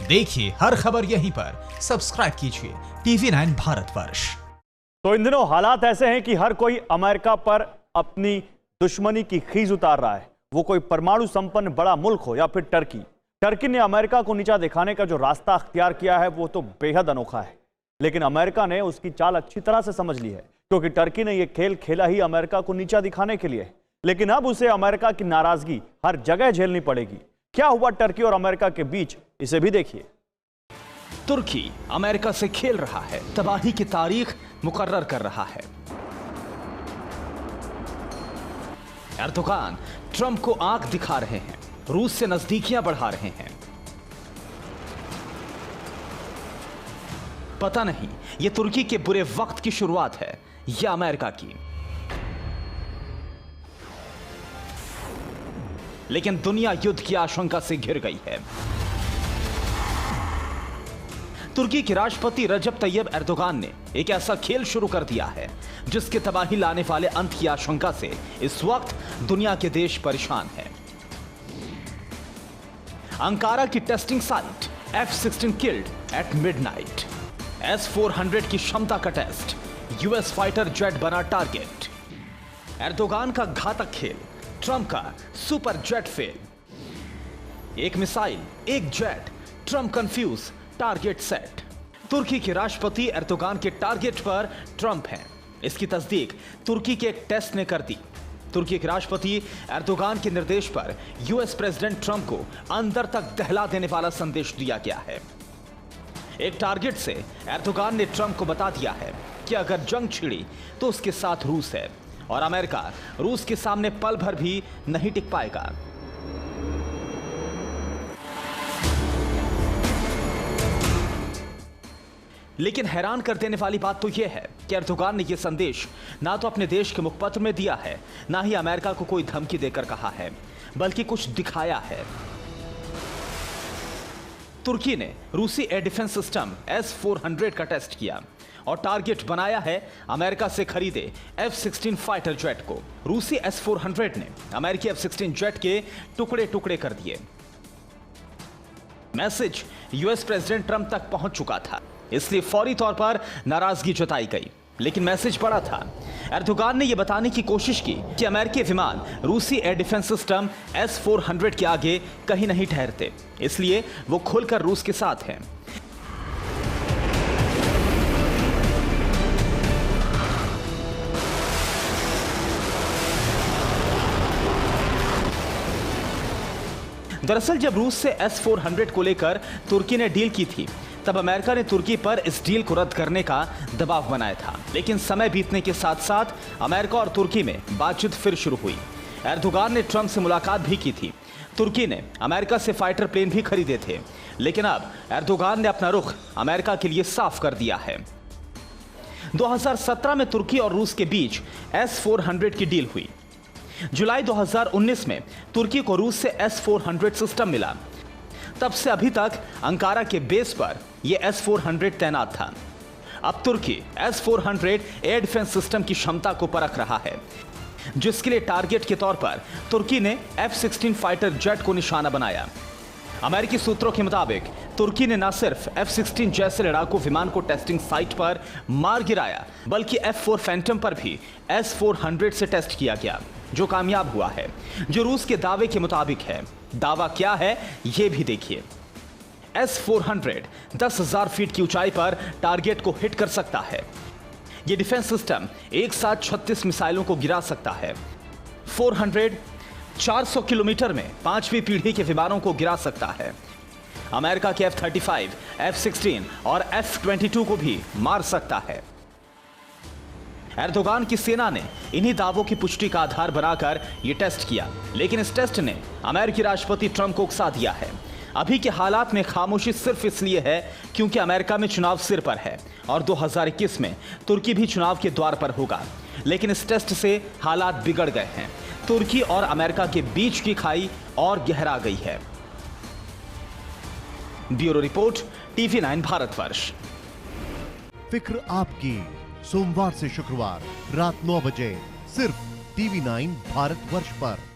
देखिए हर खबर यहीं पर, सब्सक्राइब कीजिए TV9 भारतवर्ष। तो इन दिनों हालात ऐसे हैं कि हर कोई अमेरिका पर अपनी दुश्मनी की खीज उतार रहा है। वो कोई परमाणु संपन्न बड़ा मुल्क हो या फिर टर्की ने अमेरिका को नीचा दिखाने का जो रास्ता अख्तियार किया है वो तो बेहद अनोखा है। लेकिन अमेरिका ने उसकी चाल अच्छी तरह से समझ ली है, क्योंकि टर्की ने यह खेल खेला ही अमेरिका को नीचा दिखाने के लिए। लेकिन अब उसे अमेरिका की नाराजगी हर जगह झेलनी पड़ेगी। क्या हुआ टर्की और अमेरिका के बीच, इसे भी देखिए। तुर्की अमेरिका से खेल रहा है, तबाही की तारीख मुकर्रर कर रहा है। एर्दोगान ट्रंप को आंख दिखा रहे हैं, रूस से नजदीकियां बढ़ा रहे हैं। पता नहीं यह तुर्की के बुरे वक्त की शुरुआत है या अमेरिका की। लेकिन दुनिया युद्ध की आशंका से घिर गई है। तुर्की के राष्ट्रपति रजब तैयब एर्दोगान ने एक ऐसा खेल शुरू कर दिया है जिसके तबाही लाने वाले अंत की आशंका से इस वक्त दुनिया के देश परेशान हैं। अंकारा की testing site F-16 killed at midnight. S-400 की क्षमता का टेस्ट, यूएस फाइटर जेट बना टारगेट। एर्दोगान का घातक खेल, ट्रंप का सुपर जेट फेल। एक मिसाइल, एक jet, Trump confuse, target set. तुर्की के राष्ट्रपति एर्दोगान के टारगेट पर ट्रंप हैं। इसकी तस्दीक तुर्की के एक टेस्ट ने कर दी। तुर्की के राष्ट्रपति एर्दोगान के निर्देश पर यूएस प्रेसिडेंट ट्रंप को अंदर तक दहला देने वाला संदेश दिया गया है। एक टारगेट से एर्दोगान ने ट्रंप को बता दिया है कि अगर जंग छिड़ी तो उसके साथ रूस है और अमेरिका रूस के सामने पल भर भी नहीं टिक पाएगा। लेकिन हैरान कर देने वाली बात तो यह है कि एर्दोगान ने यह संदेश ना तो अपने देश के मुखपत्र में दिया है, ना ही अमेरिका को कोई धमकी देकर कहा है, बल्कि कुछ दिखाया है। तुर्की ने रूसी एयर डिफेंस सिस्टम S-400 का टेस्ट किया और टारगेट बनाया है अमेरिका से खरीदे F-16 फाइटर जेट को। रूसी S-400 ने अमेरिकी F-16 जेट के टुकड़े टुकड़े कर दिए। मैसेज यूएस प्रेसिडेंट ट्रंप तक पहुंच चुका था, इसलिए फौरी तौर पर नाराजगी जताई गई। लेकिन मैसेज बड़ा था। एर्दोगान ने यह बताने की कोशिश की कि अमेरिकी विमान रूसी एयर डिफेंस सिस्टम S-400 के आगे कहीं नहीं ठहरते, इसलिए वो खुलकर रूस के साथ हैं। दरअसल जब रूस से S-400 को लेकर तुर्की ने डील की थी, तब अमेरिका ने तुर्की पर इस डील को रद्द करने का दबाव बनाया था। लेकिन समय बीतने के साथ साथ अमेरिका और तुर्की में बातचीत फिर शुरू हुई। एर्दोगान ने ट्रंप से मुलाकात भी की थी। तुर्की ने अमेरिका से फाइटर प्लेन भी खरीदे थे। लेकिन अब एर्दोगान ने अपना रुख अमेरिका के लिए साफ कर दिया है। 2017 में तुर्की और रूस के बीच S-400 की डील हुई। जुलाई 2019 में तुर्की को रूस से S-400 सिस्टम मिला। तब से अभी तक अंकारा के बेस पर यह S-400 तैनात था। अब तुर्की S-400 एयर डिफेंस सिस्टम की क्षमता को परख रहा है, जिसके लिए टारगेट के तौर पर तुर्की ने F-16 फाइटर जेट को निशाना बनाया। अमेरिकी सूत्रों के मुताबिक तुर्की ने न सिर्फ F-16 जैसे लड़ाकू विमान को टेस्टिंग साइट पर मार गिराया, बल्कि F-4 फैंटम पर भी S-400 से टेस्ट किया गया, जो कामयाब हुआ है, जो रूस के दावे के मुताबिक है। दावा क्या है यह भी देखिए। S-400 10,000 फीट की ऊंचाई पर टारगेट को हिट कर सकता है। यह डिफेंस सिस्टम एक साथ 36 मिसाइलों को गिरा सकता है। 400 किलोमीटर में 5वीं पीढ़ी के विमानों को गिरा सकता है। अमेरिका के F-35, F-16 और F-22 को भी मार सकता है। एर्दोगान की सेना ने इन्हीं दावों की पुष्टि का आधार बनाकर यह टेस्ट किया, लेकिन इस टेस्ट ने अमेरिकी राष्ट्रपति ट्रंप को उकसा दिया है। अभी के हालात में खामोशी सिर्फ इसलिए है क्योंकि अमेरिका में चुनाव सिर पर है और 2021 में तुर्की भी चुनाव के द्वार पर होगा। लेकिन इस टेस्ट से हालात बिगड़ गए हैं। तुर्की और अमेरिका के बीच की खाई और गहरा गई है। Bureau report, TV9 Bharatvarsh. फिक्र आपकी, सोमवार से शुक्रवार रात 9 बजे सिर्फ TV9 भारतवर्ष पर।